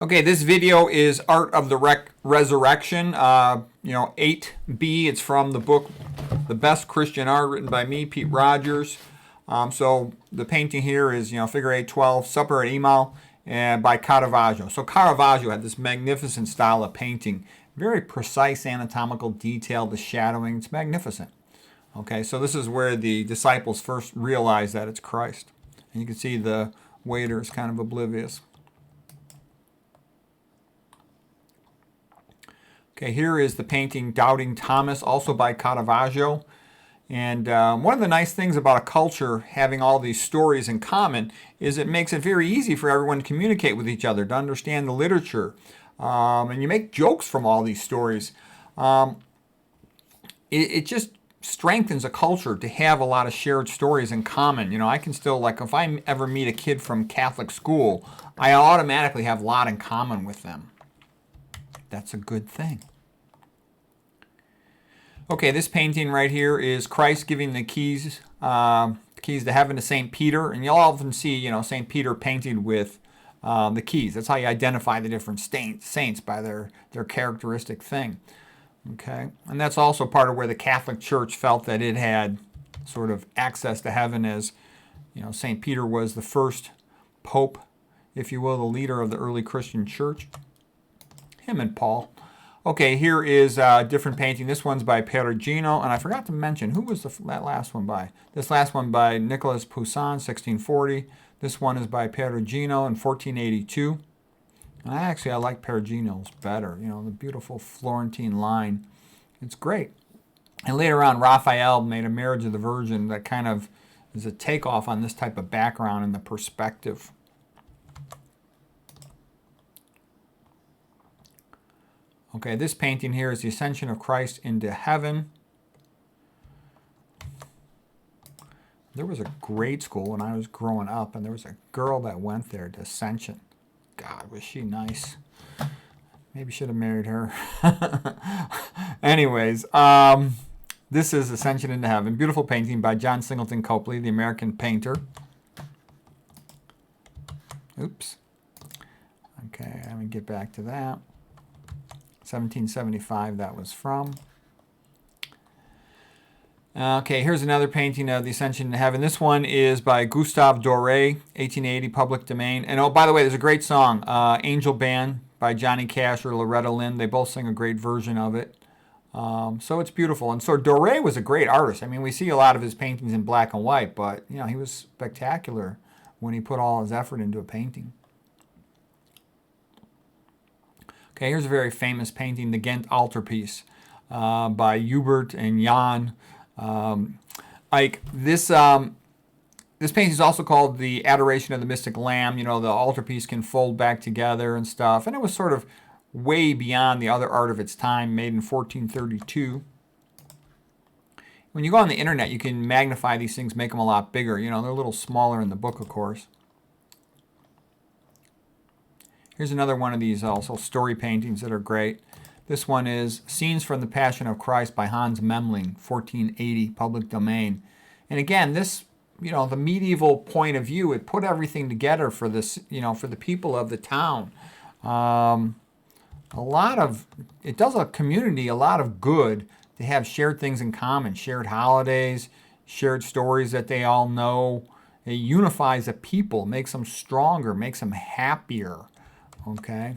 Okay, this video is Art of the Resurrection, 8B. It's from the book The Best Christian Art, written by me, Pete Rogers. So the painting here is, figure 812, Supper at Emau, and by Caravaggio. So Caravaggio had this magnificent style of painting, very precise anatomical detail, the shadowing. It's magnificent. Okay, so this is where the disciples first realize that it's Christ. And you can see the waiter is kind of oblivious. Okay, here is the painting Doubting Thomas, also by Caravaggio. And one of the nice things about a culture having all these stories in common is it makes it very easy for everyone to communicate with each other, to understand the literature. And you make jokes from all these stories. It just strengthens a culture to have a lot of shared stories in common. I can still, if I ever meet a kid from Catholic school, I automatically have a lot in common with them. That's a good thing. Okay, this painting right here is Christ giving the keys to heaven to St. Peter. And you'll often see, St. Peter painted with the keys. That's how you identify the different saints by their characteristic thing. Okay, and that's also part of where the Catholic Church felt that it had sort of access to heaven, as, St. Peter was the first pope, if you will, the leader of the early Christian church. Him and Paul. Okay, here is a different painting. This one's by Perugino, and I forgot to mention, who was that last one by? This last one by Nicolas Poussin, 1640. This one is by Perugino in 1482. And I like Perugino's better. The beautiful Florentine line. It's great. And later on, Raphael made a Marriage of the Virgin that kind of is a takeoff on this type of background and the perspective. Okay, this painting here is the Ascension of Christ into Heaven. There was a grade school when I was growing up, and there was a girl that went there to Ascension. God, was she nice. Maybe should have married her. Anyways, this is Ascension into Heaven. Beautiful painting by John Singleton Copley, the American painter. Oops. Okay, let me get back to that. 1775 that was from. Okay, here's another painting of the Ascension into Heaven. This one is by Gustave Doré, 1880, public domain. And oh, by the way, there's a great song, Angel Band by Johnny Cash or Loretta Lynn. They both sing a great version of it. So it's beautiful. And so Doré was a great artist. I mean, we see a lot of his paintings in black and white, but he was spectacular when he put all his effort into a painting. Okay, here's a very famous painting, the Ghent Altarpiece, by Hubert and Jan Eyck. This painting is also called the Adoration of the Mystic Lamb. The altarpiece can fold back together and stuff. And it was sort of way beyond the other art of its time, made in 1432. When you go on the internet, you can magnify these things, make them a lot bigger. They're a little smaller in the book, of course. Here's another one of these also story paintings that are great. This one is Scenes from the Passion of Christ by Hans Memling, 1480, public domain. And again, this, the medieval point of view, it put everything together for this, for the people of the town. It does a community a lot of good to have shared things in common, shared holidays, shared stories that they all know. It unifies a people, makes them stronger, makes them happier. Okay.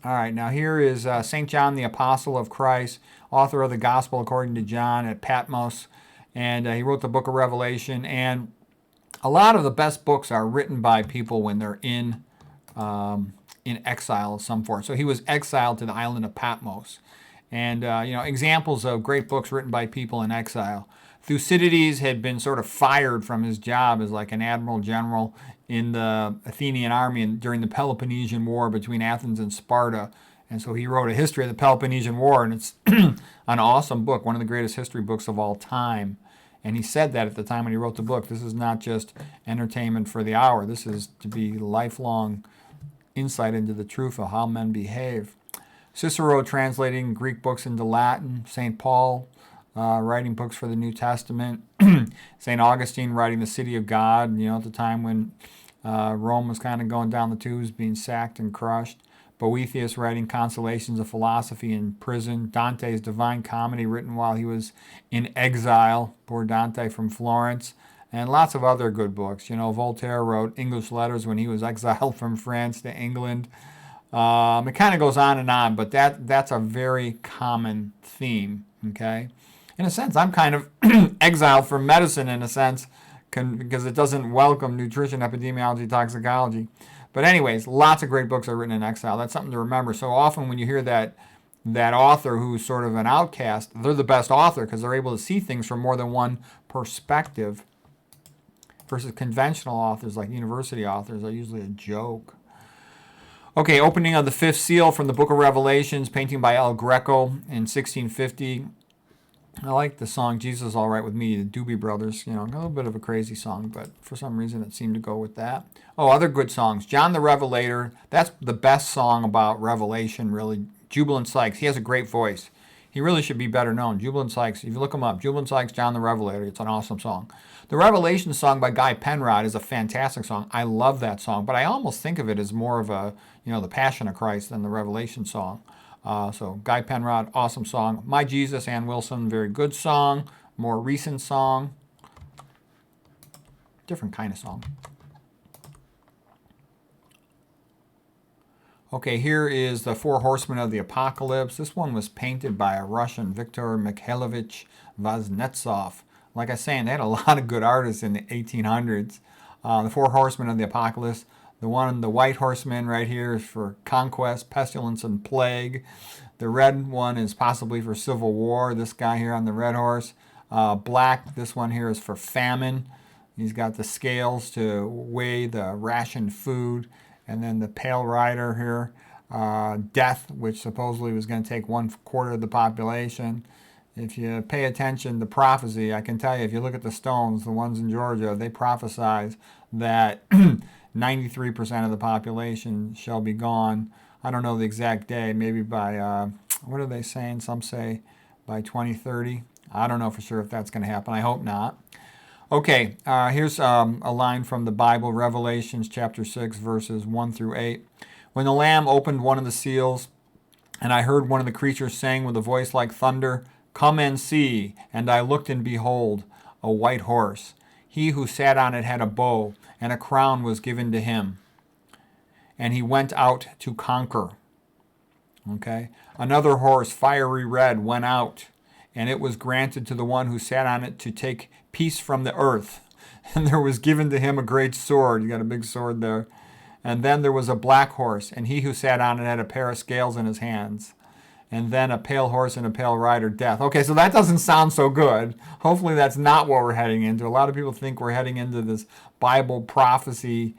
All right. Now here is St. John the Apostle of Christ, author of the Gospel according to John at Patmos. And he wrote the book of Revelation. And a lot of the best books are written by people when they're in exile of some sort. So he was exiled to the island of Patmos. And, examples of great books written by people in exile. Thucydides had been sort of fired from his job as like an admiral general in the Athenian army during the Peloponnesian War between Athens and Sparta. And so he wrote a history of the Peloponnesian War, and it's an awesome book, one of the greatest history books of all time. And he said that at the time when he wrote the book, this is not just entertainment for the hour. This is to be lifelong insight into the truth of how men behave. Cicero translating Greek books into Latin. St. Paul writing books for the New Testament. St. Augustine writing The City of God, at the time when Rome was kind of going down the tubes, being sacked and crushed. Boethius writing Consolations of Philosophy in prison, Dante's Divine Comedy written while he was in exile, poor Dante from Florence, and lots of other good books. Voltaire wrote English letters when he was exiled from France to England. It kind of goes on and on, but that's a very common theme, okay? In a sense, I'm kind of exiled from medicine in a sense because it doesn't welcome nutrition, epidemiology, toxicology. But anyways, lots of great books are written in exile. That's something to remember. So often when you hear that author who's sort of an outcast, they're the best author because they're able to see things from more than one perspective versus conventional authors like university authors are usually a joke. Okay, opening of the fifth seal from the Book of Revelations, painting by El Greco in 1650. I like the song Jesus Is All Right With Me, the Doobie Brothers. A little bit of a crazy song, but for some reason it seemed to go with that. Oh, other good songs. John the Revelator, that's the best song about Revelation, really. Jubilant Sykes, he has a great voice. He really should be better known. Jubilant Sykes, if you look him up, Jubilant Sykes, John the Revelator, it's an awesome song. The Revelation song by Guy Penrod is a fantastic song. I love that song, but I almost think of it as more of a, the Passion of Christ than the Revelation song. So Guy Penrod, awesome song. My Jesus, Ann Wilson, very good song. More recent song. Different kind of song. Okay, here is the Four Horsemen of the Apocalypse. This one was painted by a Russian, Viktor Mikhailovich Vaznetsov. Like I was saying, they had a lot of good artists in the 1800s. The Four Horsemen of the Apocalypse. The white horseman right here is for conquest, pestilence, and plague. The red one is possibly for civil war. This guy here on the red horse. Black, this one here is for famine. He's got the scales to weigh the rationed food. And then the pale rider here, death, which supposedly was going to take 1/4 of the population. If you pay attention to prophecy, I can tell you, if you look at the stones, the ones in Georgia, they prophesize that 93% of the population shall be gone. I don't know the exact day, maybe by, what are they saying? Some say by 2030. I don't know for sure if that's going to happen. I hope not. Okay, here's a line from the Bible, Revelations chapter 6, verses 1 through 8. When the Lamb opened one of the seals, and I heard one of the creatures saying with a voice like thunder, "Come and see." And I looked, and behold, a white horse. He who sat on it had a bow, and a crown was given to him. And he went out to conquer. Okay. Another horse, fiery red, went out, and it was granted to the one who sat on it to take peace from the earth. And there was given to him a great sword. You got a big sword there. And then there was a black horse, and he who sat on it had a pair of scales in his hands. And then a pale horse and a pale rider, death. Okay, so that doesn't sound so good. Hopefully that's not what we're heading into. A lot of people think we're heading into this Bible prophecy,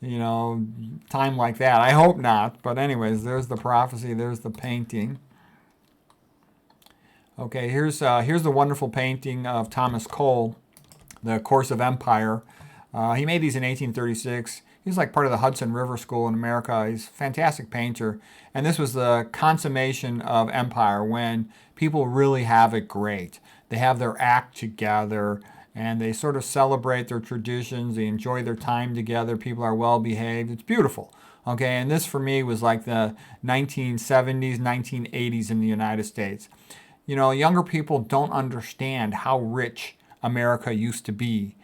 time like that. I hope not. But anyways, there's the prophecy. There's the painting. Okay, here's the wonderful painting of Thomas Cole, The Course of Empire. He made these in 1836. He's like part of the Hudson River School in America. He's a fantastic painter. And this was the consummation of empire, when people really have it great. They have their act together, and they sort of celebrate their traditions. They enjoy their time together. People are well behaved. It's beautiful. Okay, and this for me was like the 1970s, 1980s in the United States. Younger people don't understand how rich America used to be.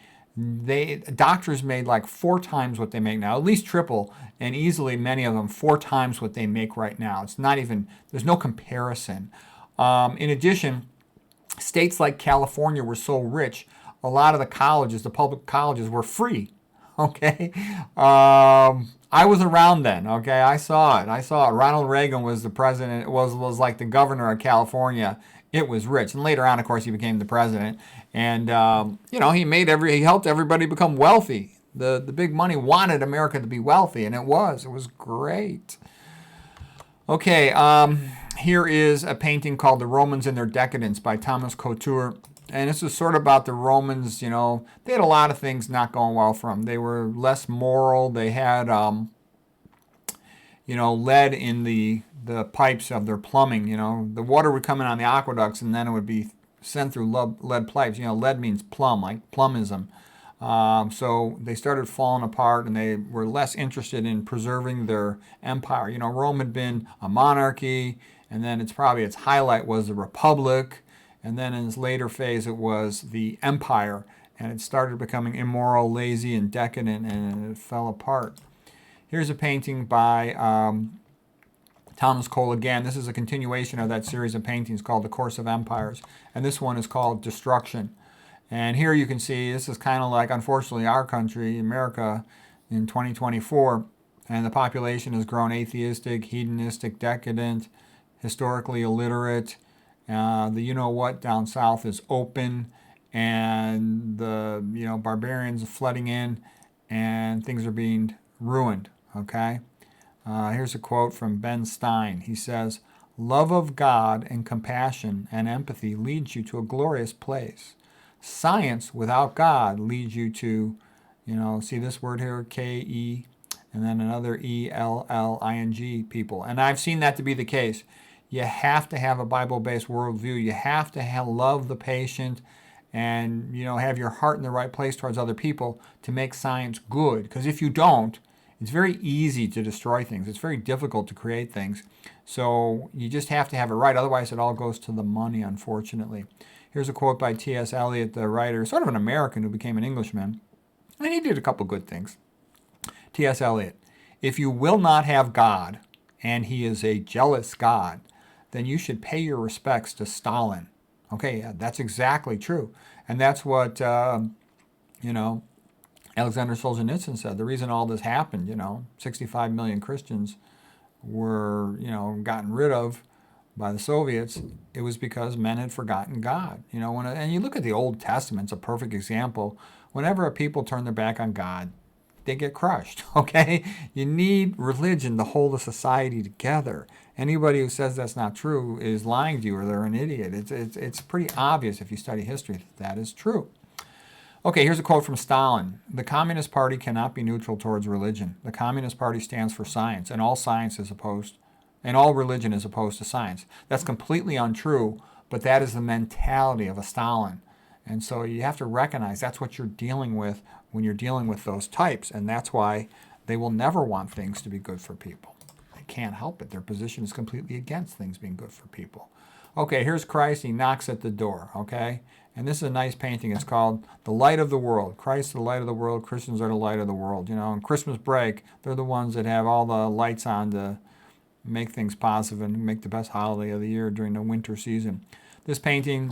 Doctors made like 4 times what they make now, at least triple, and easily many of them 4 times what they make right now. It's not even, there's no comparison. In addition, states like California were so rich, a lot of the colleges, the public colleges, were free. Okay, I was around then. Okay, I saw it. Ronald Reagan was the president. Was like the governor of California. It was rich, and later on, of course, he became the president. And he helped everybody become wealthy. The big money wanted America to be wealthy, and it was great. Okay, here is a painting called "The Romans in Their Decadence" by Thomas Couture. And this is sort of about the Romans. They had a lot of things not going well for them. They were less moral. They had, lead in the pipes of their plumbing. The water would come in on the aqueducts, and then it would be sent through lead pipes. Lead means plum, like plumbism. So they started falling apart, and they were less interested in preserving their empire. You know, Rome had been a monarchy, and then its highlight was the republic, and then in its later phase it was the empire, and it started becoming immoral, lazy, and decadent, and it fell apart. Here's a painting by Thomas Cole again. This is a continuation of that series of paintings called The Course of Empires, and this one is called Destruction. And here you can see this is kind of like, unfortunately, our country, America, in 2024, and the population has grown atheistic, hedonistic, decadent, historically illiterate. The you-know-what down south is open, and the barbarians are flooding in, and things are being ruined. Okay. Here's a quote from Ben Stein. He says, "Love of God and compassion and empathy leads you to a glorious place. Science without God leads you to, see this word here, K-E, and then another E-L-L-I-N-G, people." And I've seen that to be the case. You have to have a Bible-based worldview. You have to love the patient and, have your heart in the right place towards other people to make science good. Because if you don't, it's very easy to destroy things. It's very difficult to create things. So you just have to have it right. Otherwise, it all goes to the money, unfortunately. Here's a quote by T.S. Eliot, the writer, sort of an American who became an Englishman. And he did a couple good things. T.S. Eliot, "If you will not have God, and he is a jealous God, then you should pay your respects to Stalin." Okay, yeah, that's exactly true. And that's what, Alexander Solzhenitsyn said. The reason all this happened, 65 million Christians were, gotten rid of by the Soviets, it was because men had forgotten God. And you look at the Old Testament, it's a perfect example. Whenever a people turn their back on God, they get crushed, okay? You need religion to hold a society together. Anybody who says that's not true is lying to you, or they're an idiot. It's pretty obvious if you study history that is true. Okay, here's a quote from Stalin. "The Communist Party cannot be neutral towards religion. The Communist Party stands for science, and all religion is opposed to science." That's completely untrue, but that is the mentality of a Stalin. And so you have to recognize that's what you're dealing with when you're dealing with those types, and that's why they will never want things to be good for people. They can't help it. Their position is completely against things being good for people. Okay, here's Christ. He knocks at the door, okay? And this is a nice painting. It's called "The Light of the World." Christ, the light of the world. Christians are the light of the world. On Christmas break, they're the ones that have all the lights on to make things positive and make the best holiday of the year during the winter season. This painting,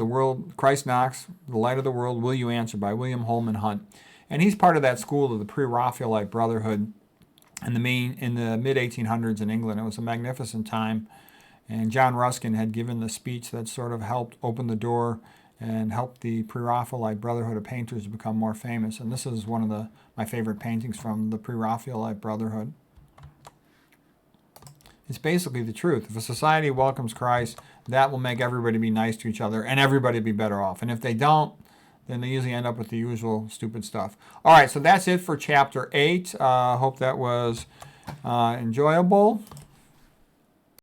Christ Knocks, "The Light of the World, Will You Answer?" by William Holman Hunt. And he's part of that school of the Pre-Raphaelite Brotherhood in the mid-1800s in England. It was a magnificent time. And John Ruskin had given the speech that sort of helped open the door and helped the Pre-Raphaelite Brotherhood of painters to become more famous. And this is one of my favorite paintings from the Pre-Raphaelite Brotherhood. It's basically the truth. If a society welcomes Christ, that will make everybody be nice to each other and everybody be better off. And if they don't, then they usually end up with the usual stupid stuff. All right, so that's it for Chapter 8. Hope that was enjoyable.